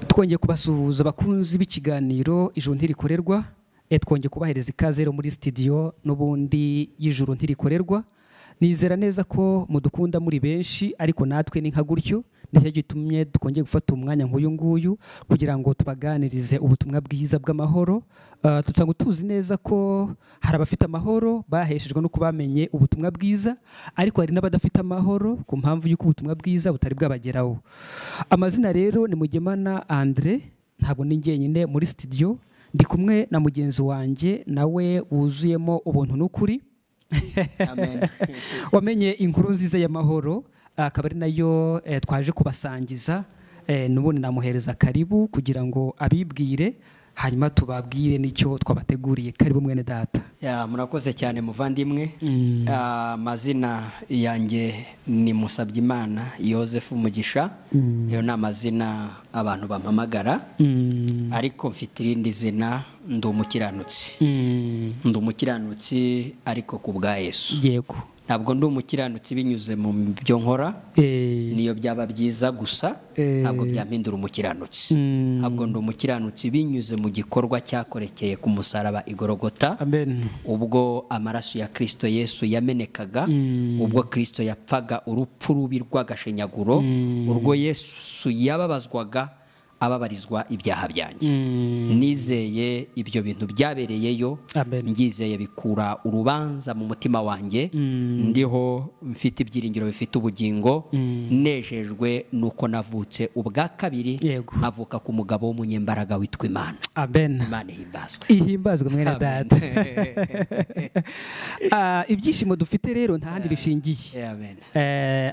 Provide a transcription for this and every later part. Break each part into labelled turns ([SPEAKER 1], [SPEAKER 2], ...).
[SPEAKER 1] twongeye kubasuhuza abakunzi b'ikiganiro ijuru ntirikorerwa. Twongeye kubahereza ikaze rero muri studio n'ubundi y'ijuru ntirikorerwa. Nizera neza ko mudukunda muri benshi, ariko natwe ni nka gutyo, nicyo gitumye twongeye gufata umwanya nk'uyu nguyu kugira ngo tubaganirize ubutumwa bwiza bw'amahoro. Tusanzwe tuzi neza ko hari abafite amahoro baheshejwe no kubamenye ubutumwa bwiza, ariko hari n'abadafite amahoro ku mpamvu y'uko ubutumwa bwiza butari bwabageraho. Amazina rero ni Mugemana Andre, ntabwo ni njyenyine muri studio, ndi kumwe na mugenzi wanjye nawe wuzuyemo ubuntu n'ukuri.
[SPEAKER 2] Amen.
[SPEAKER 1] Wamenye inkuru nziza y'amahoro, akaba ari nayo twaje kubasangiza. Nubundi namuhereza karibu kugira ngo abibwire, hanyuma tubabwire n'icyo twabateguriye. Karibu mwene data.
[SPEAKER 2] Murakoze cyane muvandimwe. Amazina yanjye ni Musabyimana Yozefu Mugisha. Iyo ni amazina abantu bampamagara, ariko mfite irindi zina, ndi umukiranutsi. Ndi umukiranutsi ariko ku bwa Yesu.
[SPEAKER 1] Yego.
[SPEAKER 2] Ntabwo ndi umukiranutsi binyuze mu byo nkora, niyo byaba byiza gusa, ntabwo byampindura umukiranutsi. Ntabwo ndi umukiranutsi binyuze mu gikorwa cyakorekeye ku musaraba igorogota.
[SPEAKER 1] Amen.
[SPEAKER 2] Ubwo amaraso ya Kristo Yesu yamenekaga, ubwo Kristo yapfaga urupfu rubi rw'agashinyaguro, urwo Yesu yababazwaga ababarizwa ibyaha byanjye. Nizeye ibyo bintu byabereyeyo, ngizeye bikura urubanza mu mutima wanjye, ndiho mfite ibyiringiro bifite ubugingo, nejejwe nuko navutse ubwa kabiri, nkavuka ku mugabo w'umunyembaraga witwa Imana.
[SPEAKER 1] Amen.
[SPEAKER 2] Imana ihimbazwe.
[SPEAKER 1] Ihimbazwe mwene data. Ibyishimo dufite rero nta handi bishingiye.
[SPEAKER 2] Amen.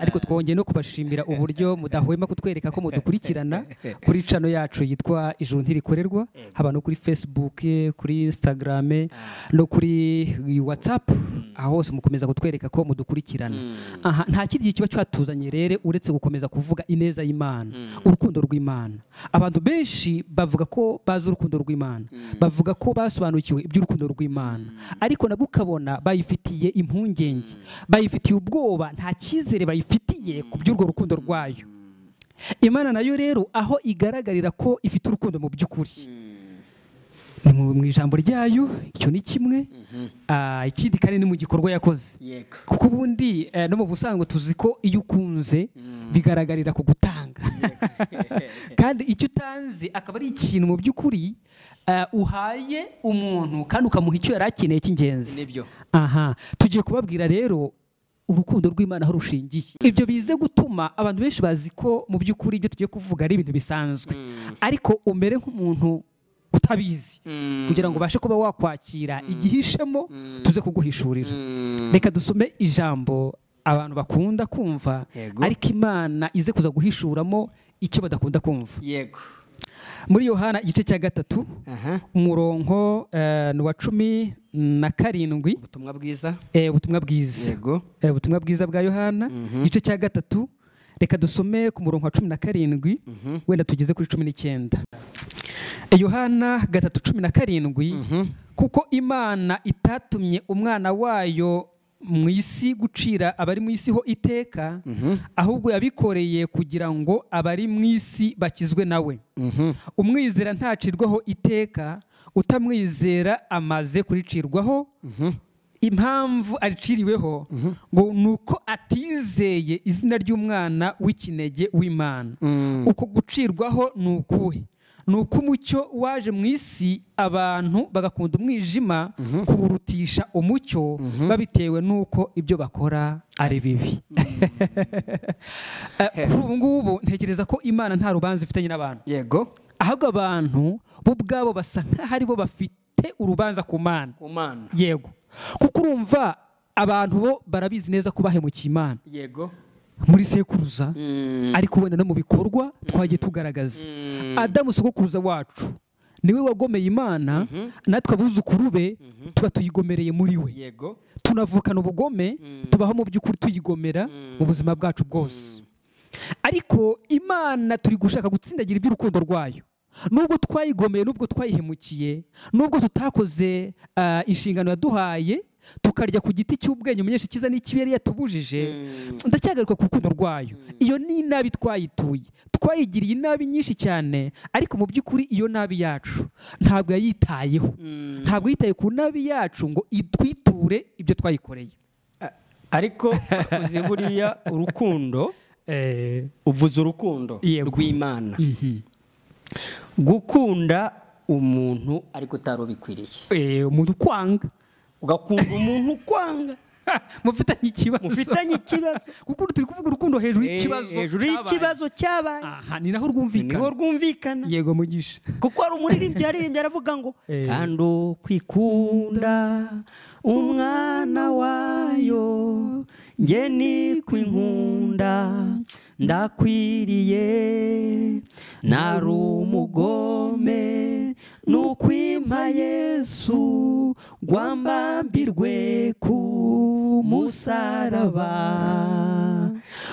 [SPEAKER 1] Ariko twongeye no kubashimira uburyo mudahwema kutwereka ko mudukurikirana kuri channel yacu yitwa ijuru ntirikorerwa, haba no kuri Facebook, kuri Instagram, no kuri WhatsApp, aho hose mukomeza kutwereka ko mudukurikirana. Nta kindi kiba cyatuzanye rero uretse gukomeza kuvuga ineza y'Imana, urukundo rw'Imana. Abantu benshi bavuga ko bazi urukundo rw'Imana, bavuga ko basobanukiwe iby'urukundo rw'Imana, ariko nabo ukabona bayifitiye impungenge, bayifitiye ubwoba, nta cyizere bayifitiye ku by'urwo rukundo rwayo. Imana nayo rero aho igaragarira ko ifite urukundo mu by'ukuri ni mu ijambo ryayo, icyo ni kimwe. Ikindi kandi ni mu gikorwa yakoze, kuko ubundi no mu busanzwe tuzi ko iyo ukunze bigaragarira ku gutanga. Kandi icyo utanze akaba ari ikintu mu by'ukuri uhaye umuntu kandi ukamuha icyo yari akeneye cy'ingenzi. Tugiye kubabwira rero urukundo rw'Imana aho rushingiye. Ibyo bize gutuma abantu benshi bazi ko mu by'ukuri ibyo tugiye kuvuga ari ibintu bisanzwe, ariko umere nk'umuntu utabizi kugira ngo ubashe kuba wakwakira igihishemo tuze kuguhishurira. Reka dusome ijambo abantu bakunda kumva, ariko Imana ize kuza guhishuramo icyo badakunda kumva.
[SPEAKER 2] Yego.
[SPEAKER 1] Muri Yohana igice cya 3 umurongo wa 17.
[SPEAKER 2] Ubutumwa bwiza.
[SPEAKER 1] Ubutumwa bwiza.
[SPEAKER 2] Yego.
[SPEAKER 1] Ubutumwa bwiza bwa Yohana igice cya 3. Reka dusome ku murongo wa 17, wenda tugeze kuri 19. Yohana 3:17. Kuko Imana itatumye umwana wayo mu isi gucira abari mu isi ho iteka, ahubwo yabikoreye kugira ngo abari mu isi bakizwe nawe. Umwizera ntacirwaho iteka, utamwizera amaze kuricirwaho. Impamvu ariciriweho ngo nuko atizeye izina ry'umwana w'ikinege w'Imana. Uko gucirwaho nukuhe? Nuko umucyo waje mu isi, abantu bagakunda umwijima kuwurutisha umucyo, babitewe nuko ibyo bakora ari bibi. Kuri ubu ngubu ntekereza ko Imana nta rubanza ifitanye n'abantu.
[SPEAKER 2] Yego.
[SPEAKER 1] Ahubwo abantu bo ubwabo basa nk'aho ari bo bafite urubanza ku Mana. Yego. Kuko urumva abantu bo barabizi neza ko bahemukiye Imana.
[SPEAKER 2] Yego.
[SPEAKER 1] Muri sekuruza, ariko wenda no mu bikorwa twagiye tugaragaza. Adamu sogokuruza wacu niwe wagomeye Imana, natwe abuzukuru be tuba tuyigomereye muri we.
[SPEAKER 2] Yego.
[SPEAKER 1] Tunavukana ubugome, tubaho mu by'ukuri tuyigomera mu buzima bwacu bwose. Ariko Imana turi gushaka gutsindagira iby'urukundo rwayo. Nubwo twayigomeye, nubwo twayihemukiye, nubwo tutakoze inshingano yaduhaye tukarya ku giti cy'ubwenge umunyesha ikiza n'ikibi yari yatubujije, ndacyagaruka ku rukundo rwayo. Iyo ni inabi twayituye, twayigiriye inabi nyinshi cyane, ariko mu by'ukuri iyo nabi yacu ntabwo yayitayeho, ntabwo yitaye ku nabi yacu ngo itwiture ibyo twayikoreye.
[SPEAKER 2] Ariko uzi buriya urukundo, uvuze urukundo rw'Imana, gukunda umuntu ariko utarubikwiriye,
[SPEAKER 1] umuntu kwanga,
[SPEAKER 2] ugakunda umuntu kwanga
[SPEAKER 1] mufitanye ikibazo, kuko turi kuvuga urukundo hejuru y'ikibazo cyabaye. Ni naho rwumvikana. Yego mugisha,
[SPEAKER 2] kuko hari umuririmbyi yaririmbye aravuga ngo kandi ukwikunda umwana wayo nge ni kwinkunda ndakwiriye, nari umugome nukwimpa Yesu gwambambirwe ku musaraba,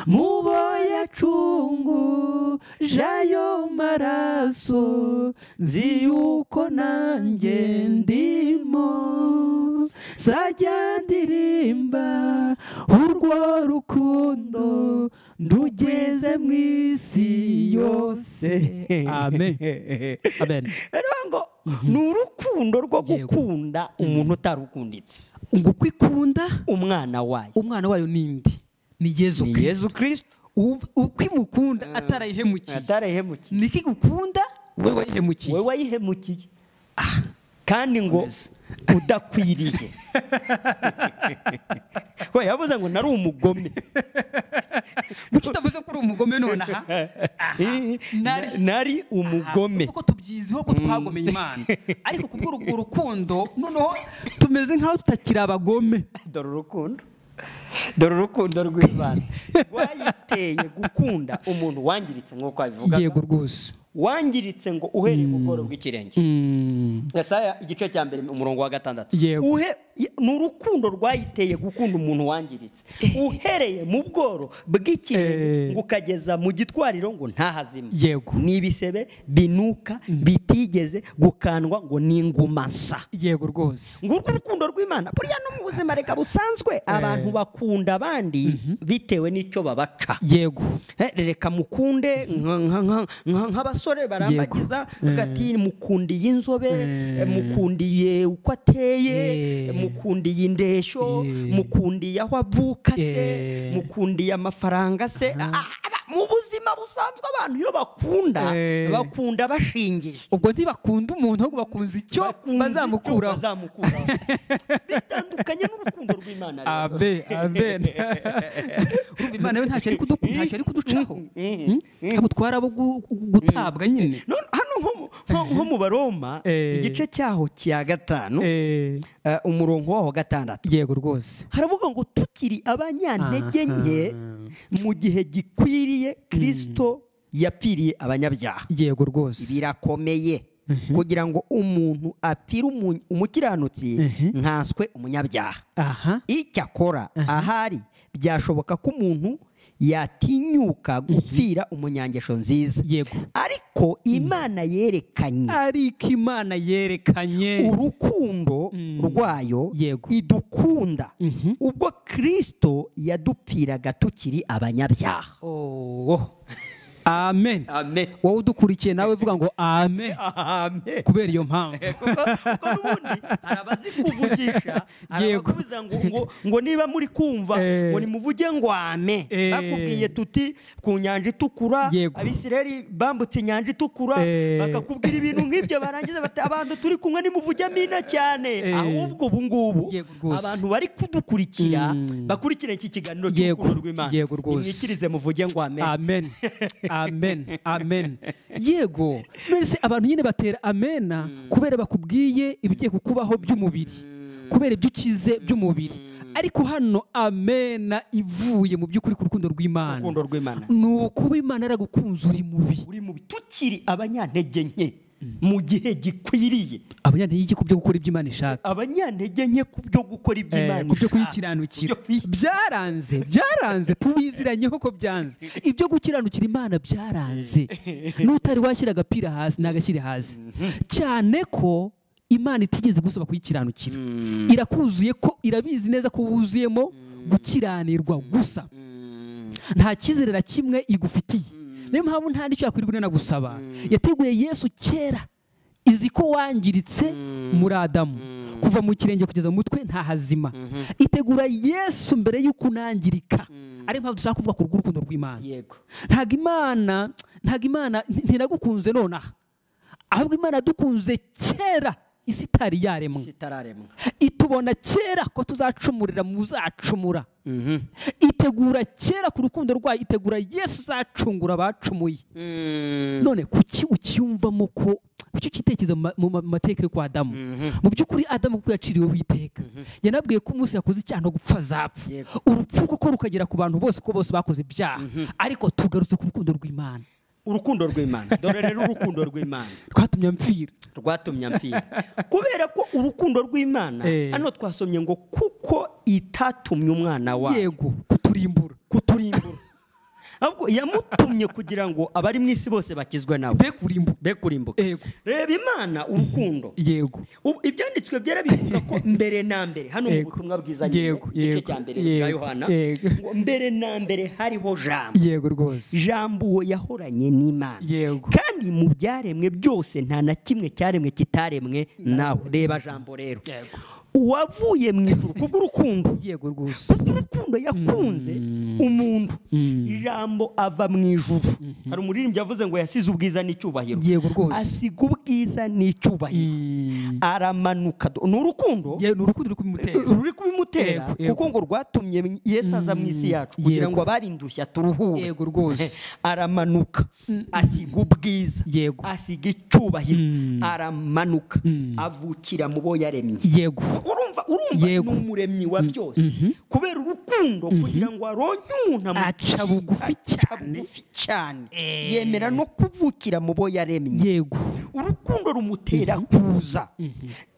[SPEAKER 2] mubo yacunguje ayo maraso, nzi yuko nanjye ndimo, zajya ndirimba urwo rukundo ndugeze mu isi yose.
[SPEAKER 1] Amen.
[SPEAKER 2] Ngo ni urukundo rwo gukunda umuntu utarukunditse,
[SPEAKER 1] ngo kwikunda
[SPEAKER 2] umwana wayo
[SPEAKER 1] nindi ni Yesu Kristo. Ukwimukunda atarayihemukiye, nikigukunda wewe wayihemukiye, kandi ngo udakwiriye. Ko yavuze ngo nari umugome, gutavuze ko uri umugome nonaha,
[SPEAKER 2] nari umugome,
[SPEAKER 1] kuko tubyiziho ko twagomeye Imana, ariko kubwo urukundo noneho tumeze nkaho tutakiri abagome.
[SPEAKER 2] Dore urukundo rw'Imana rwayiteye gukunda umuntu wangiritse, nk'uko abivuga.
[SPEAKER 1] Yego rwose,
[SPEAKER 2] wangiritse ngo uhereye mu bworo bw'ikirenge. Yesaya igice cya mbere umurongo wa 6. Ni urukundo rwayiteye gukunda umuntu wangiritse, uhereye mu bworo bw'ikirenge ngo ukageza mu gitwariro ngo ntahazima. Ni ibisebe binuka bitigeze gukandwa ngo ni ingumasa.
[SPEAKER 1] Yego rwose,
[SPEAKER 2] ngo urwo rukundo rw'Imana buriya no mu buzima reka busanzwe abantu bakunda abandi bitewe n'icyo babaca.
[SPEAKER 1] Yego,
[SPEAKER 2] reka mukunde nk'abasore barambagiza gati, mukundiye inzobe, mukundiye uko ateye, mukundiye indeshyo, mukundiye aho avuka se, mukundiye amafaranga se. Mu buzima busanzwe abantu iyo bakunda bashingiye,
[SPEAKER 1] ubwo ntibakunda umuntu ahubwo bakunze icyo bazamukuraho.
[SPEAKER 2] Bitandukanye n'urukundo rw'Imana.
[SPEAKER 1] Amen. Imana yo ntacyo ari kuducaho, ntabwo twara gutabwa nyine.
[SPEAKER 2] Hano nko mu Baroma igice cyaho cya 5 umurongo waho 6.
[SPEAKER 1] Yego rwose,
[SPEAKER 2] haravuga ngo tukiri abanyantege nke mu gihe gikwiriye Kristo yapfiriye abanyabyaha.
[SPEAKER 1] Yego rwose,
[SPEAKER 2] birakomeye kugira ngo umuntu apfire umukiranutsi nkanswe umunyabyaha. Icyakora ahari byashoboka ko umuntu yatinyuka gupfira umunyangesho nziza. Ariko Imana yerekanye urukundo rwayo, idukunda ubwo Kristo yadupfiraga tukiri abanyabyaha.
[SPEAKER 1] Amen. Wowe udukurikiye nawe uvuga ngo amen, kubera iyo mpamvu.
[SPEAKER 2] Kuko n'ubundi arabazikuvugisha, arabakubiza ngo niba muri kumva ngo nimuvuge ngo amen. Bakubwiye tuti ku nyanja itukura, Abisirayeli bambutse inyanja itukura, bakakubwira ibintu nk'ibyo, barangiza bati abantu turi kumwe nimuvuge amina cyane. Ahubwo ubu ngubu abantu bari kudukurikira bakurikira iki kiganiro cy'urukundo rw'Imana, nimwikirize muvuge ngo amen. Amen.
[SPEAKER 1] Yego, mbese abantu nyine batera amena kubera bakubwiye ibigiye kukubaho by'umubiri, kubera ibyo ukize by'umubiri. Ariko hano amena ivuye mu by'ukuri ku rukundo rw'Imana. Ni ukuba Imana yaragukunze uri mubi,
[SPEAKER 2] tukiri abanyantege nke mu gihe gikwiriye.
[SPEAKER 1] Abanyantege nke ku byo gukora ibyo Imana ishaka,
[SPEAKER 2] abanyantege nke ku byo gukora ibyo Imana ishaka,
[SPEAKER 1] ku byo kuyikiranukira. Byaranze tubiziranyeho ko byanze. Ibyo gukiranukira Imana byaranze. N'utari washyira agapira hasi nagashyire hasi, cyane ko Imana itigeze gusaba kuyikiranukira. Irakuzuye ko irabizi neza ko wuzuyemo gukiranirwa gusa. Nta kizerera kimwe igufitiye. Niyo mpamvu nta n'icyo yakwirirwa inanagusaba. Yateguye Yesu kera, izi ko wangiritse muri Adamu, kuva mu kirenge kugeza mu mutwe nta hazima. Itegura Yesu mbere y'uko unangirika. Ari mpamvu dushaka kuvuga ku rw'urukundo rw'Imana. Ntago Imana ntinagukunze nonaha, ahubwo Imana yadukunze kera isi itari yaremwa. Itubona kera ko tuzacumurira mu zacumura. Itegura kera ku rukundo rwayo, itegura Yesu uzacungura abacumuye. None kuki ukiyumvamo ko kuki ukitekereza mu mateka yo kwa Adamu? Mu by'ukuri Adamu kuko yaciriweho iteka, yanabwiye ko umunsi yakoze icyaha no gupfa azapfa. Urupfu koko rukagera ku bantu bose ko bose bakoze ibyaha. Ariko tugarutse ku rukundo rw'Imana.
[SPEAKER 2] Urukundo rw'Imana, dore rero urukundo rw'Imana
[SPEAKER 1] rwatumye mpfira. Kubera
[SPEAKER 2] ko urukundo rw'Imana hano twasomye ngo kuko itatumye umwana wayo.
[SPEAKER 1] Yego, kuturimbura.
[SPEAKER 2] Ahubwo yamutumye kugira ngo abari mu isi bose bakizwe nawe, be kurimbuka. Reba Imana urukundo.
[SPEAKER 1] Yego.
[SPEAKER 2] Ibyanditswe byera bivuga ko mbere na mbere hano mu butumwa bwiza igice cya mbere bwa Yohana, ngo mbere na mbere hariho jambo.
[SPEAKER 1] Yego rwose.
[SPEAKER 2] Jambo yahoranye n'Imana.
[SPEAKER 1] Yego.
[SPEAKER 2] Kandi mu byaremwe byose nta na kimwe cyaremwe kitaremwe nawe. Reba jambo rero. Yego. Uwavuye mu ijuru kubw'urukundo.
[SPEAKER 1] Yego rwose.
[SPEAKER 2] Kubw'urukundo yakunze umuntu. Jambo ava mu ijuru. Hari umuririmbyi yavuze ngo yasize ubwiza n'icyubahiro.
[SPEAKER 1] Yego rwose.
[SPEAKER 2] Asiga ubwiza n'icyubahiro. Aramanuka. Ni urukundo.
[SPEAKER 1] Yego, ni urukundo
[SPEAKER 2] ruri kubimutera. Kuko ngo rwatumye Yesu aza mu isi yacu kugira ngo abarindushya turuhure.
[SPEAKER 1] Yego rwose.
[SPEAKER 2] Aramanuka. Asiga ubwiza.
[SPEAKER 1] Yego.
[SPEAKER 2] Asiga icyubahiro. Aramanuka. Avukira mu bo yaremye.
[SPEAKER 1] Yego.
[SPEAKER 2] Urumva ni umuremyi wa byose. Kubera urukundo kugira ngo aronke umuntu
[SPEAKER 1] aca bugufi
[SPEAKER 2] cyane. Yemera no kuvukira mu bo yaremye.
[SPEAKER 1] Yego.
[SPEAKER 2] Urukundo rumutera kuza.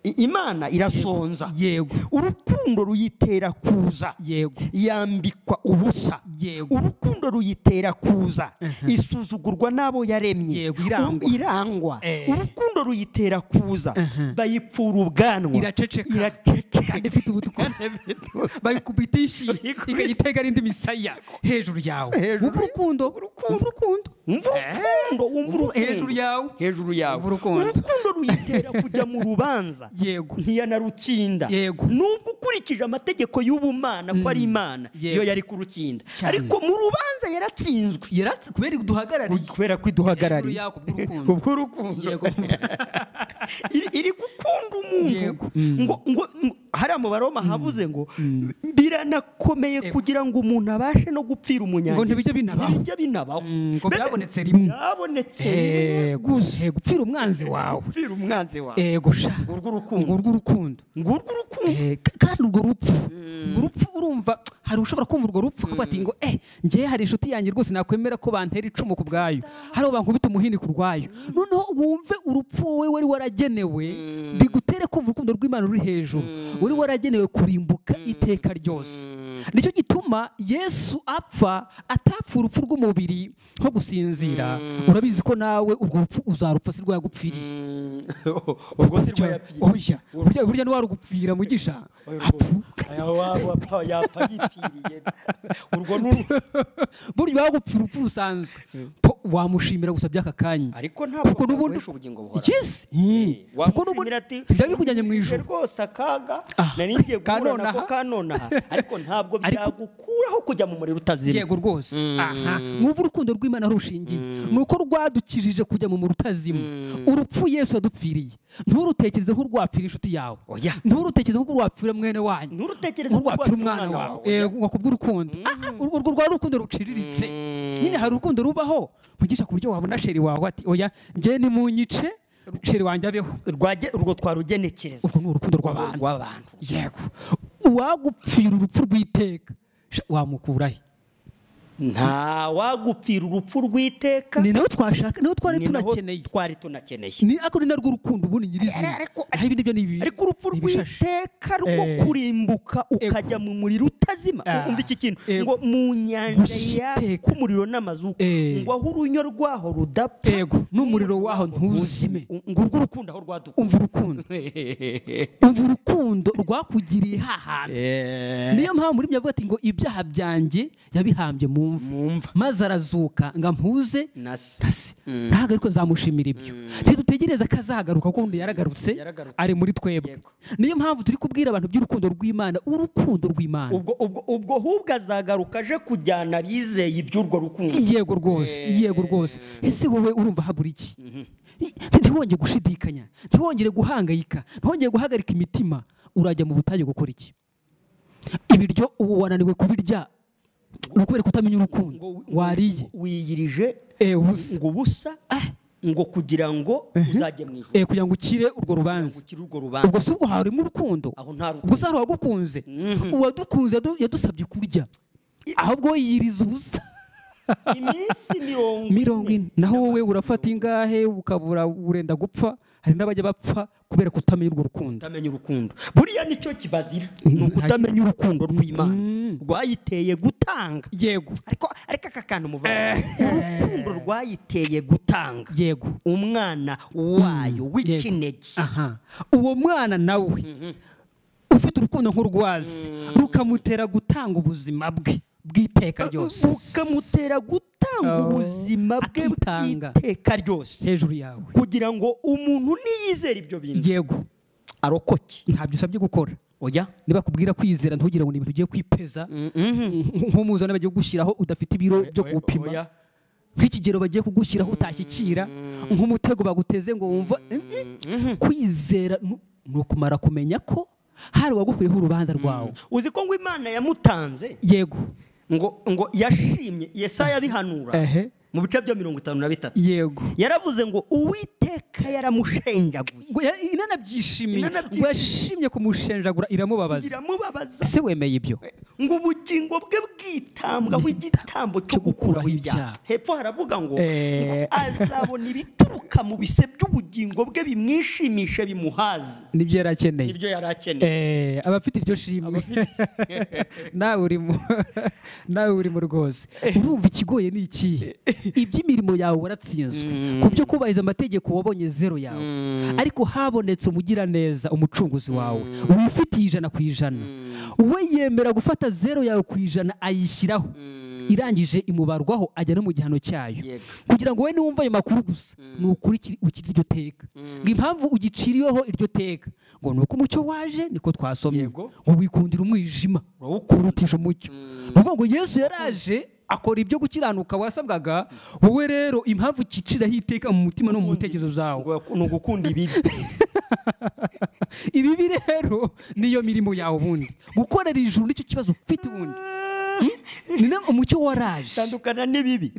[SPEAKER 2] Imana irasonza.
[SPEAKER 1] Yego.
[SPEAKER 2] Urukundo ruyitera kuza.
[SPEAKER 1] Yego.
[SPEAKER 2] Yambikwa ubusa.
[SPEAKER 1] Yego.
[SPEAKER 2] Urukundo ruyitera kuza. Isuzugurwa n'abo yaremye.
[SPEAKER 1] Yego.
[SPEAKER 2] Irangwa. Urukundo ruyitera kuza. Bayipfura ubwanwa.
[SPEAKER 1] Iraceceka. Kandi ifite ubutuku. Bayikubitisha ikagitega n'indi misaya hejuru yawe. Urukundo. Hejuru yawe. Urukundo
[SPEAKER 2] ruyitera kujya mu rubanza.
[SPEAKER 1] Yego.
[SPEAKER 2] Ntiyanarutsinda.
[SPEAKER 1] Yego.
[SPEAKER 2] Nubwo ukurikije amategeko y'ubumana ko ari Imana yo yari kurutsinda, ariko mu rubanza yaratsinzwe. Kubera ko iduhagarariye. Kubw'urukundo.
[SPEAKER 1] Yego.
[SPEAKER 2] Iri gukunda umuntu. Ngo hari mu Baroma havuze ngo biranakomeye kugira ngo umuntu abashe no gupfira umunyange.
[SPEAKER 1] Ngo ntibijya binabaho. Ngo byabonetse rimwe. Gusa gupfira umwanzi wawe. Urw'urukundo. Kandi urwo rupfu urumva hari ushobora kumva urwo rupfu kuko ati ngo njye hari inshuti yanjye rwose nakwemera ko bantera icumu ku bwayo, hari bankubita umuhini ku rwayo. Noneho wumve urupfu wowe wari waragenewe bigutere kumva urukundo rw'Imana ruri hejuru. Uri waragenewe kurimbuka iteka ryose. Nicyo gituma Yesu atapfa urupfu rw'umubiri nko gusinzira. Urabizi ko nawe urwo rupfu uzarupfa si rwagupfiriye. Burya ntiwarugupfira mugisha. Burya wagupfira urupfu rusanzwe wamushimira gusa by'aka kanya.
[SPEAKER 2] Ariko ntabwo akoresha ubugingo buhoraho.
[SPEAKER 1] Kuko n'ubundi byabikujyanye mu ijuru
[SPEAKER 2] rwose akaga nari ngiye guhura nako kanonaha, ariko ntabwo byagukuraho kujya mu muriro utazima.
[SPEAKER 1] Yego rwose. Mwumva urukundo rw'Imana rushingiye nuko rwadukijije kujya mu muriro utazima. Urupfu Yesu yadupfiriye nturutekereze nk'urwapfira inshuti yawe. Nturutekereze nk'urwapfira mwene wanyu.
[SPEAKER 2] Nturutekereze
[SPEAKER 1] nk'urwapfira umwana wawe. Kubw'urukundo. Urwo rwa rukundo ruciriritse. Nyine hari urukundo rubaho mugisha ku buryo wabona sheri wawe ati oya njye ni munyice sheri wanjye abeho.
[SPEAKER 2] Urwo twarugenekereza.
[SPEAKER 1] Urwo ni urukundo rw'abantu. Yego. Uwagupfira urupfu rw'iteka wamukurahe.
[SPEAKER 2] nta wagupfira urupfu rw'iteka,
[SPEAKER 1] ni nawe twashaka, nawe twari
[SPEAKER 2] tunakeneye,
[SPEAKER 1] ni ako ni narwo rukundo ubundi nyirizina. Ibindi byo ni
[SPEAKER 2] ariko urupfu rw'iteka rwo kurimbuka ukajya mu muriro utazima. Umva iki kintu ngo mu nyanja y'umuriro n'amazuku, ngo aho urunyo rwaho rudapfa,
[SPEAKER 1] n'umuriro waho ntuzime.
[SPEAKER 2] ngo urwo rukundo aho rwaduka.
[SPEAKER 1] Umva urukundo rwakugiriye hahantu. Niyo mpamvu muri byavuga ati ngo ibyaha byanjye yabihambye mu mva, maze arazuka ngo ampuze nase. Ntabwo ariko nzamushimira ibyo. Ntidutegereza ko azagaruka, kuko ubundi yaragarutse ari muri twebwe. Niyo mpamvu turi kubwira abantu by'urukundo rw'Imana, urukundo rw'Imana.
[SPEAKER 2] Ubwo hubwo azagaruka aje kujyana bizeye iby'urwo rukundo.
[SPEAKER 1] Yego rwose. Ese wowe urumva habura iki? Ntiwongere gushidikanya, ntiwongere guhangayika, ntiwongere guhagarika imitima. Urajya mu butayu gukora iki? Ibiryo ubu wananiwe kubirya ukubera kutamenya urukundo wariye,
[SPEAKER 2] wiyirije ngo ubusa, ngo kugira ngo uzajye mu ijuru,
[SPEAKER 1] kugira ngo ukire urwo rubanza. Ubwo si ubwo harimo urukundo, ubwo si hari uwagukunze. Uwadukunze yadusabye kurya, ahubwo yiriza ubusa
[SPEAKER 2] iminsi
[SPEAKER 1] 40. Naho wowe urafata ingahe ukabura urenda gupfa. Hari n'abajya bapfa kubera kutamenya urwo rukundo.
[SPEAKER 2] Buriya nicyo kibazira, ni ukutamenya urukundo rw'Imana rwayiteye gutanga.
[SPEAKER 1] Yego.
[SPEAKER 2] Ariko aka kantu muvana, urukundo rwayiteye gutanga umwana wayo w'ikinege.
[SPEAKER 1] Uwo mwana nawe ufite urukundo nk'urwazi, rukamutera gutanga ubuzima bwe bw'iteka ryose,
[SPEAKER 2] ukamutera gutanga ubuzima bwe bw'iteka ryose
[SPEAKER 1] hejuru yawe,
[SPEAKER 2] kugira ngo umuntu niyizera ibyo bintu arokoke.
[SPEAKER 1] Ntabyo usabye gukora.
[SPEAKER 2] Oya,
[SPEAKER 1] niba kubwira kwizera ntugire ngo ni ibintu ugiye kwipeza, nk'umuzana bagiye kugushyiraho udafite ibiro byo kuwupima, nk'ikigero bagiye kugushyiraho utashyikira, nk'umutego baguteze ngo wumva. Kwizera ni ukumara kumenya ko hari uwagukuyeho urubanza rwawe.
[SPEAKER 2] Uzi ko ngo Imana yamutanze?
[SPEAKER 1] Yego.
[SPEAKER 2] ngo yashimye. Yesaya abihanura mu bice bya 53.
[SPEAKER 1] Yego.
[SPEAKER 2] Yaravuze ngo Uwiteka yaramushenjaguye.
[SPEAKER 1] Inanabyishimiye. Ngo yashimye kumushenjagura iramubabaza. Ese wemeye ibyo?
[SPEAKER 2] Ngo ubugingo bwe bwitambwa w'igitambo cyo gukuraho ibyaha. Hepfo haravuga ngo azabona ibituruka mu bise by'ubugingo bwe bimwishimishe bimuhaze.
[SPEAKER 1] Nibyo yarakeneye.
[SPEAKER 2] Nibyo yarakeneye.
[SPEAKER 1] Abafite iryo shimwe. Nawe urimo rwose. Urumva ikigoye ni iki? Iby'imirimo yawe waratsinzwe, ku byo kubahiriza amategeko wabonye 0 yawe, ariko habonetse umugira neza, umucunguzi wawe wifitiye 100%. We yemera gufata 0 yawe ku 100 ayishyiraho, irangije imubarwaho, ajya no mu gihano cyayo, kugira ngo we niwumva ayo makuru gusa ni ukuri ukiri iryo teka. Ngo impamvu ugiciriyeho iryo teka ngo nuko umucyo waje, niko twasomye, ngo wikundira umwijima kurutisha umucyo. Ngo Yesu yaraje akora ibyo gukiranuka wasabwaga, wowe rero impamvu ukiciraho iteka mu mutima no mu ntekerezo zawe
[SPEAKER 2] ni ugukunda ibibi.
[SPEAKER 1] Ibibi rero niyo mirimo yawe. Ubundi gukorera ijuru nicyo kibazo ufite. Ubundi ni na umucyo waraje.
[SPEAKER 2] Tandukana n'ibibi.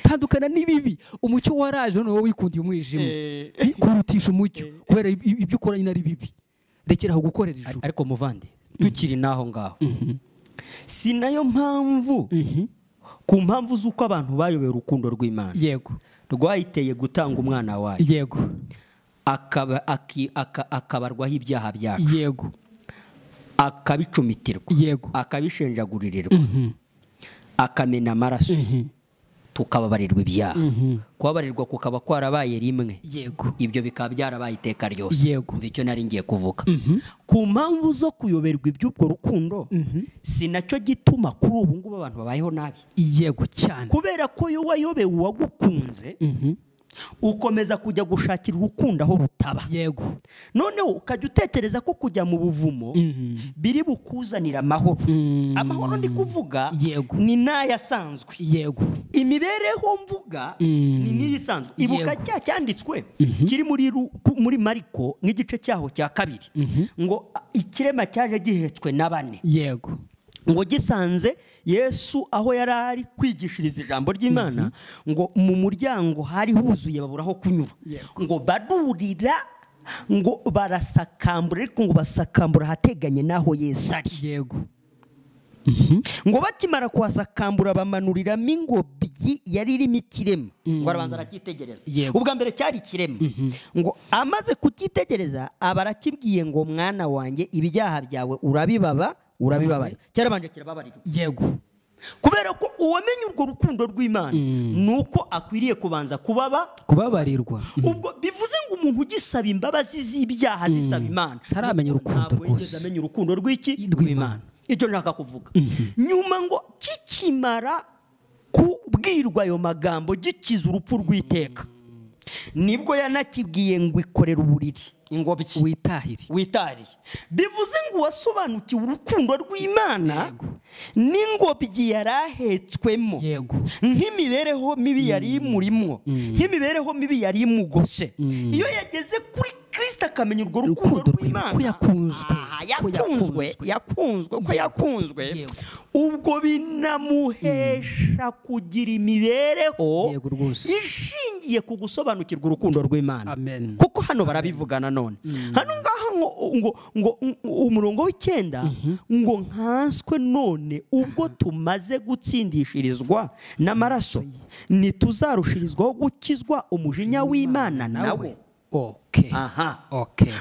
[SPEAKER 1] Tandukana n'ibibi. Umucyo waraje, none wowe wikundiye umwijima kurutisha umucyo, kubera ibyo ukora nyine ari bibi. Rekeraho gukorera ijuru.
[SPEAKER 2] Ariko muvande, tukiri naho ngaho, si nayo mpamvu ku mpamvu z'uko abantu bayobeye urukundo rw'Imana.
[SPEAKER 1] Yego.
[SPEAKER 2] Rwayiteye gutanga umwana wayo.
[SPEAKER 1] Yego.
[SPEAKER 2] akabarwaho ibyaha byacu.
[SPEAKER 1] Yego.
[SPEAKER 2] Akabicumitirwa.
[SPEAKER 1] Yego.
[SPEAKER 2] Akabishenjagurirwa. Akamena amaraso. Tukababarirwa ibyaha. Kubabarirwa kukaba kwarabaye rimwe.
[SPEAKER 1] Yego.
[SPEAKER 2] Ibyo bikaba byarabaye iteka ryose.
[SPEAKER 1] Yego.
[SPEAKER 2] Icyo nari ngiye kuvuga. Ku mpamvu zo kuyoberwa iby'ubwo rukundo, si nacyo gituma kuri ubu ngubu abantu babayeho nabi.
[SPEAKER 1] Yego cyane.
[SPEAKER 2] Kubera ko yo wayobewe uwagukunze, ukomeza kujya gushakira urukundo aho rutaba.
[SPEAKER 1] Yego.
[SPEAKER 2] Noneho ukajya utekereza ko kujya mu buvumo biri bukuzanira amahoro. Amahoro ndi kuvuga ni n'ayasanzwe.
[SPEAKER 1] Yego.
[SPEAKER 2] Imibereho mvuga ni n'iyisanzwe. Ibuka cya cyanditswe kiri muri Mariko nk'igice cyaho cya 2, ngo ikirema cyaje gihetswe na 4.
[SPEAKER 1] Yego.
[SPEAKER 2] Ngo gisanze Yesu aho yari ari kwigishiriza ijambo ry'Imana, ngo mu muryango hari huzuye baburaho kunyura. Ngo badurira, ngo barasakambura, ariko ngo basakambura hateganye naho Yesu ari.
[SPEAKER 1] Yego.
[SPEAKER 3] ngo bakimara kuhasakambura bamanuriramo ingobyi yari irimo ikirema ngo arabanza aracyitegereza. Ubwa mbere cyari ikirema, ngo amaze kucyitegereza aba arakibwiye ngo mwana wanjye ibyaha byawe urabibabarira. Cyarabanje kirababarirwa.
[SPEAKER 1] Yego.
[SPEAKER 3] Kubera ko uwamenye urwo rukundo rw'Imana nuko akwiriye kubanza
[SPEAKER 1] kubabarirwa.
[SPEAKER 3] Ubwo bivuze ngo umuntu ugisaba imbabazi z'ibyaha zisaba Imana
[SPEAKER 1] taramenya urukundo rwose,
[SPEAKER 3] amenya urukundo rw'Imana. Icyo nshaka kuvuga, nyuma ngo kikimara kubwirwa ayo magambo gikiza urupfu rw'iteka, nibwo yanakibwiye ngo ikorere uburiri ingobyi witahire. Bivuze ngo wasobanukiwe urukundo rw'Imana n'ingobyi yari ahetswemo, nk'imibereho mibi yari imurimo, nk'imibereho mibi yari imugose. Iyo yageze kuri Kristo akamenya urwo rukundo rw'Imana
[SPEAKER 1] ko
[SPEAKER 3] yakunzwe, ubwo binamuhesha kugira imibereho ishingiye ku gusobanukirwa urukundo rw'Imana. Kuko hano barabivuga nanone, hano ngaha ngo umurongo w'Icyenda ngo nkanswe none ubwo tumaze gutsindishirizwa n'amaraso ntituzarushirizwaho gukizwa umujinya w'Imana nawe.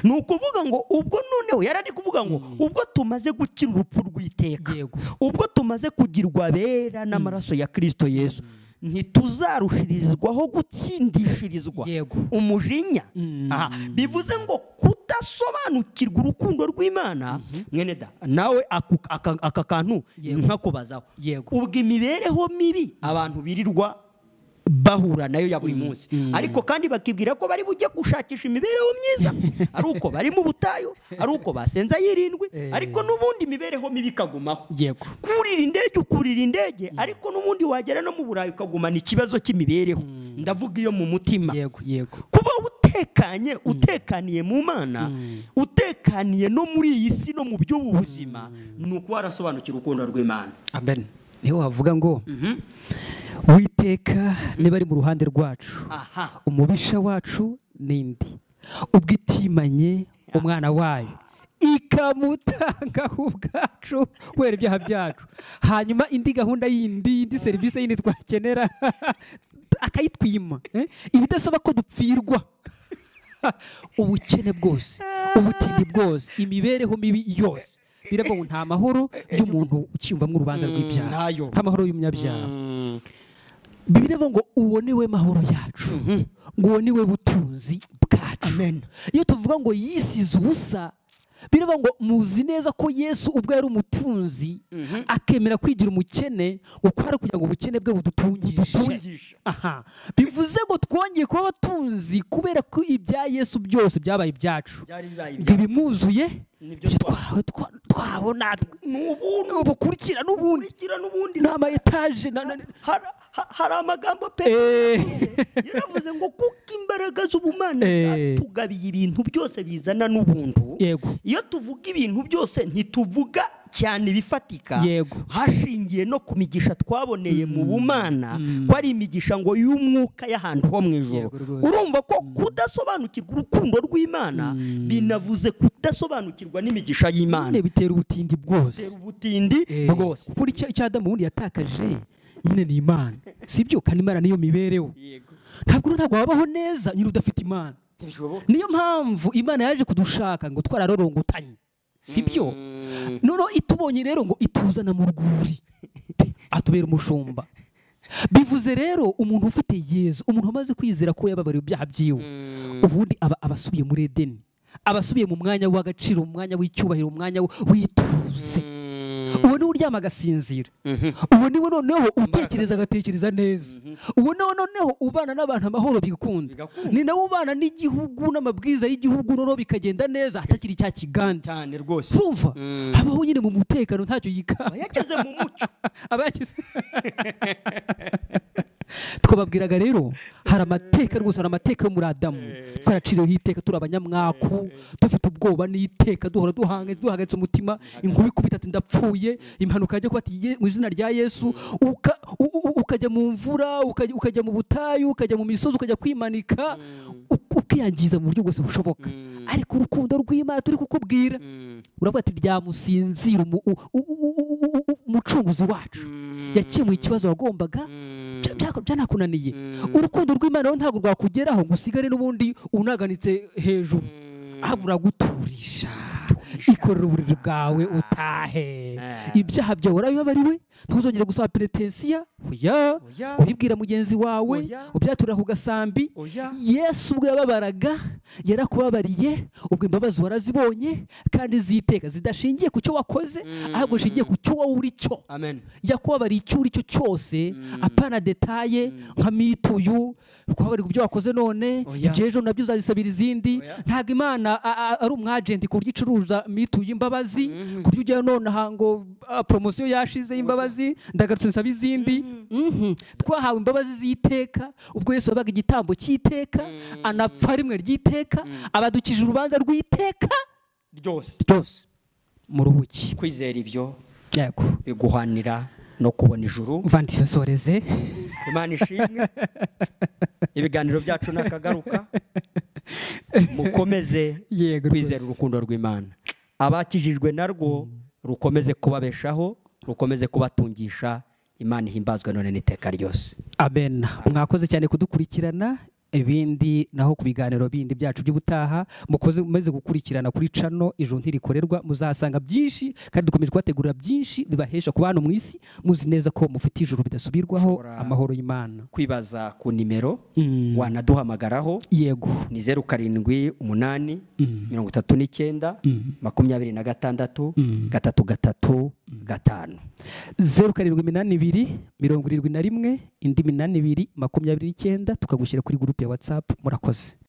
[SPEAKER 3] Ni ukuvuga ngo ubwo noneho yari ari kuvuga ngo ubwo tumaze gukira urupfu rw'iteka, ubwo tumaze kugirwa abera n'amaraso ya Kristo Yesu, ntituzarushirizwaho gutsindishirizwa umujinya. Bivuze ngo kudasobanukirwa urukundo rw'Imana, mwene da nawe aka kantu nkakubazaho. Ubwo imibereho mibi abantu birirwa bahura nayo ya buri munsi, ariko kandi bakibwira ko bari bujye gushakisha imibereho myiza, ari uko bari mu butayu, ari uko basenza yirindwi, ariko n'ubundi imibereho mibi ikagumaho. Kurira indege, ariko n'ubundi wagera no mu burayi ukagumana ikibazo cy'imibereho. Ndavuga iyo mu mutima. Kuba utekaniye mu Mana, utekaniye no muri iyi si no mu by'ubuzima, ni uko warasobanukira urukundo rw'Imana.
[SPEAKER 1] Amen. Niho havuga ngo Uwiteka niba ari mu ruhande rwacu, umubisha wacu nindi, ubwo itimanye umwana wayo ikamutanga ubwacu kubera ibyaha byacu, hanyuma indi gahunda indi serivisi yindi twakenera akayitwima, ibidasaba ko dupfirwa, ubukene bwose, ubutindi bwose, imibereho mibi yose, biravuga ngo nta mahoro y'umuntu ukiyumvamo urubanza rw'ibyaha, nta mahoro y'umunyabyaha. Biravuga ngo uwo niwe mahoro yacu, ngo uwo niwe butunzi bwacu. Iyo tuvuga ngo yisize ubusa, biravuga ngo muzi neza ko Yesu ubwo yari umutunzi akemera kwigira umukene, gukora kugira ngo ubukene bwe budutungishe. Bivuze ngo twongeye kuba abatunzi kubera ko ibya Yesu byose byabaye ibyacu, bimwuzuye twabona ubukurikira n'ubundi n'ama etaje.
[SPEAKER 3] Hari amagambo pe yaravuze ngo kuko imbaraga z'ubumana zatugabiye ibintu byose bizana n'ubuntu. Iyo tuvuga ibintu byose ntituvuga cyane bifatika, hashingiye no ku migisha twaboneye mu bumana, ko ari imigisha ngo y'umwuka y'ahantu ho mu ijoro. Urumva ko kudasobanukirwa urukundo rw'Imana binavuze kudasobanukirwa n'imigisha y'Imana,
[SPEAKER 1] bitera ubutindi bwose. Kuri icyo Adamu ubundi yatakaje nyine ni Imana, sibyo? Kandi Imana niyo mibereho. Ntabwo wabaho neza nyine udafite Imana. Niyo mpamvu Imana yaje kudushaka ngo twararorongotanye, sibyo? Noneho itubonye rero ngo ituzana mu rwuri, atubera umushumba. Bivuze rero umuntu ufite Yesu, umuntu umaze kwizera ko yababariwe ibyaha byiwe, ubundi abasubiye muri Edeni, abasubiye mu mwanya w'agaciro, mu mwanya w'icyubahiro, mu mwanya w'ituze. Uwo niwe uryama agasinzira, uwo niwe noneho utekereza agatekereza neza, uwo niwe noneho ubana n'abantu amahoro bigakunda, ni nawe ubana n'igihugu n'amabwiriza y'igihugu noneho bikagenda neza, hatakiri cya kiganda
[SPEAKER 3] cyane rwose.
[SPEAKER 1] Tumva habaho nyine mu mutekano, ntacyo yikanga,
[SPEAKER 3] yageze mu mucyo.
[SPEAKER 1] Twababwiraga rero hari amateka rwose, hari amateka yo muri Adamu twaraciriweho iteka, turi abanyamwaku, dufite ubwoba n'iteka, duhora duhagaritse umutima, inkuba ikubita ati ndapfuye, impanuka yajya kuba ati mu izina rya Yesu, ukajya mu mvura, ukajya mu butayu, ukajya mu misozi, ukajya kwimanika, ukiyangiza mu buryo bwose bushoboka. Ariko urukundo rw'Imana turi kukubwira, uravuga ati ryamusinzira umucunguzi wacu yakemuye ikibazo wagombaga byanakunaniye. Urukundo rw'Imana ntabwo rwakugeraho ngo usigare n'ubundi unaganitse hejuru, ahubwo uraguturisha. Ikorera uburiri bwawe utahe, ibyaha byawe urabibabariwe, ntuzongere gusaba penetensiya, oya, ubibwira mugenzi wawe, ubyaturira ku gasambi. Yesu ubwo yababaraga yarakubabariye, ubwo imbabazi warazibonye, kandi ziteka zidashingiye ku cyo wakoze, ahubwo zishingiye ku cyo wowe uri cyo. Yakubabariye icyo uri cyo cyose, apana detaye nka mituyu, kubabarira ibyo wakoze none, ibyejo nabyo uzazisabira izindi. Ntabwo Imana ari umwagenti ku buryo icuruza mituye imbabazi, ku buryo ujya none ngo promosiyo yashize y'imbabazi ndagarutse nsaba izindi. Twahawe imbabazi z'iteka ubwo Yesu yabaga igitambo cy'iteka, anapfa rimwe ry'iteka, abadukije urubanza rw'iteka ryose. Muruhuki
[SPEAKER 2] kwizera ibyo
[SPEAKER 1] yego
[SPEAKER 2] biguhanira no kubona ijuru.
[SPEAKER 1] Vanti basoreze.
[SPEAKER 3] Imana ishimwe. Ibiganiro byacu nakagaruka, mukomeze kwizera urukundo rw'Imana. Abakijijwe narwo rukomeze kubabeshaho, rukomeze kubatungisha. Imana ihimbazwe none n'iteka ryose.
[SPEAKER 1] Amen. Mwakoze cyane kudukurikirana. Ibindi naho ku biganiro bindi byacu by'ubutaha mukomeze gukurikirana kuri channel Ijuru Ntirikorerwa, muzasanga byinshi kandi dukomeje kubategurira byinshi bibahesha ku bantu mu isi, muzi neza ko mufite ijuru bidasubirwaho. Amahoro y'Imana.
[SPEAKER 2] Kwibaza ku nimero wanaduhamagaraho,
[SPEAKER 1] yego
[SPEAKER 2] ni 07 8 39 26 335
[SPEAKER 1] 0782 71 indi 82 29 tukagushyira kuri groupe ya WhatsApp. Murakoze.